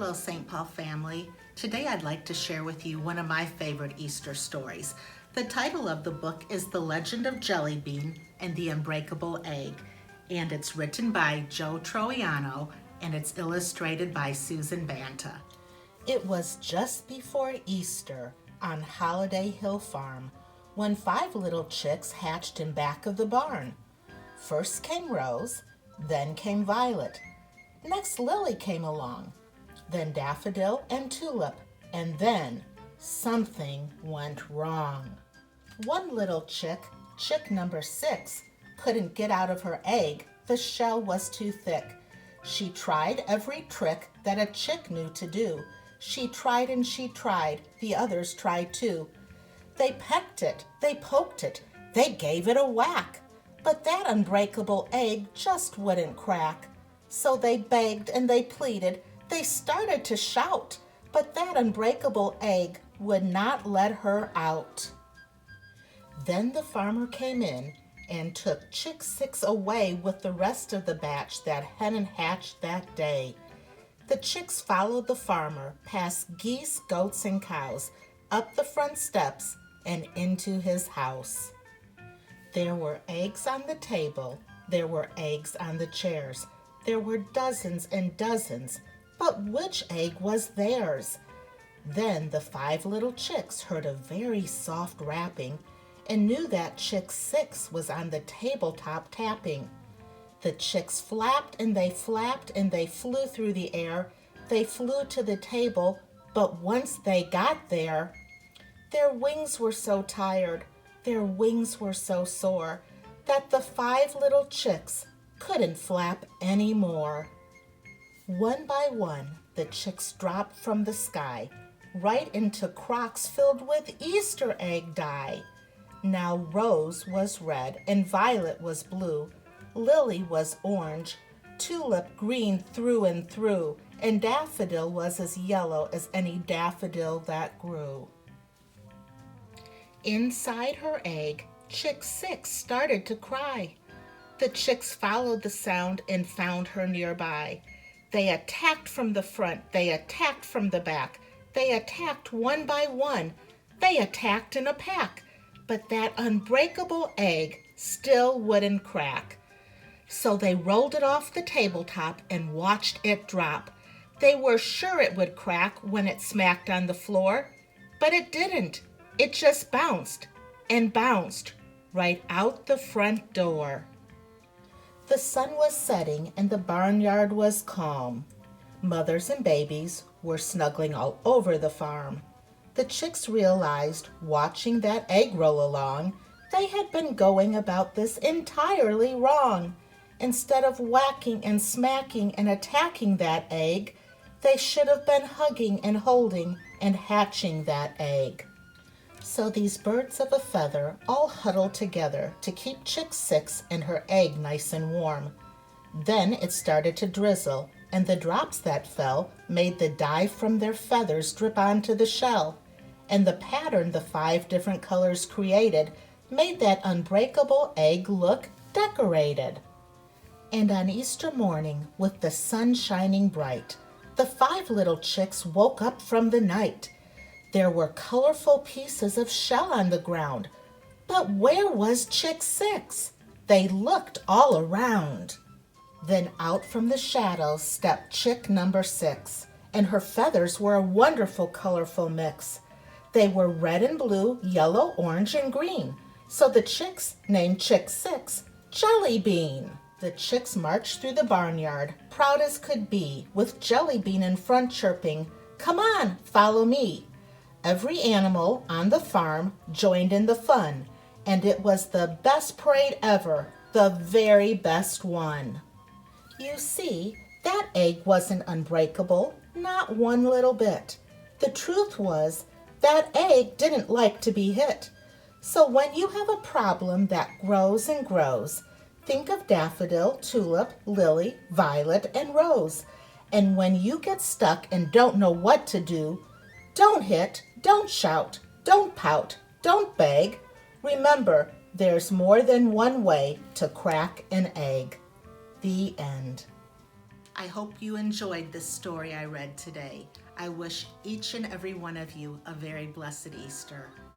Hello, St. Paul family. Today I'd like to share with you one of my favorite Easter stories. The title of the book is The Legend of Jellybean and the Unbreakable Egg, and it's written by Joe Troiano and it's illustrated by Susan Banta. It was just before Easter on Holiday Hill Farm when 5 little chicks hatched in back of the barn. First came Rose, then came Violet. Next Lily came along, then Daffodil and Tulip, and then something went wrong. One little chick number 6, couldn't get out of her egg. The shell was too thick. She tried every trick that a chick knew to do. She tried and she tried, the others tried too. They pecked it, they poked it, they gave it a whack, but that unbreakable egg just wouldn't crack. So they begged and they pleaded, they started to shout, but that unbreakable egg would not let her out. Then the farmer came in and took chick 6 away with the rest of the batch that hadn't hatched that day. The chicks followed the farmer past geese, goats, and cows, up the front steps and into his house. There were eggs on the table, there were eggs on the chairs. There were dozens and dozens, but which egg was theirs? Then the 5 little chicks heard a very soft rapping and knew that chick 6 was on the tabletop tapping. The chicks flapped and they flew through the air. They flew to the table, but once they got there, their wings were so tired, their wings were so sore, that the 5 little chicks couldn't flap anymore. One by one, the chicks dropped from the sky, right into crocks filled with Easter egg dye. Now Rose was red and Violet was blue, Lily was orange, Tulip green through and through, and Daffodil was as yellow as any daffodil that grew. Inside her egg, chick 6 started to cry. The chicks followed the sound and found her nearby. They attacked from the front, they attacked from the back, they attacked one by one, they attacked in a pack, but that unbreakable egg still wouldn't crack. So they rolled it off the tabletop and watched it drop. They were sure it would crack when it smacked on the floor, but it didn't. It just bounced and bounced right out the front door. The sun was setting and the barnyard was calm. Mothers and babies were snuggling all over the farm. The chicks realized, watching that egg roll along, they had been going about this entirely wrong. Instead of whacking and smacking and attacking that egg, they should have been hugging and holding and hatching that egg. So these birds of a feather all huddled together to keep chick 6 and her egg nice and warm. Then it started to drizzle, and the drops that fell made the dye from their feathers drip onto the shell. And the pattern the 5 different colors created made that unbreakable egg look decorated. And on Easter morning, with the sun shining bright, the 5 little chicks woke up from the night. There were colorful pieces of shell on the ground, but where was chick 6? They looked all around. Then out from the shadows stepped chick number 6, and her feathers were a wonderful colorful mix. They were red and blue, yellow, orange, and green, so the chicks named chick 6 Jellybean. The chicks marched through the barnyard, proud as could be, with Jellybean in front chirping, "Come on, follow me." Every animal on the farm joined in the fun, and it was the best parade ever, the very best one. You see, that egg wasn't unbreakable, not one little bit. The truth was, that egg didn't like to be hit. So when you have a problem that grows and grows, think of Daffodil, Tulip, Lily, Violet, and Rose. And when you get stuck and don't know what to do, don't hit, don't shout, don't pout, don't beg. Remember, there's more than one way to crack an egg. The end. I hope you enjoyed this story I read today. I wish each and every one of you a very blessed Easter.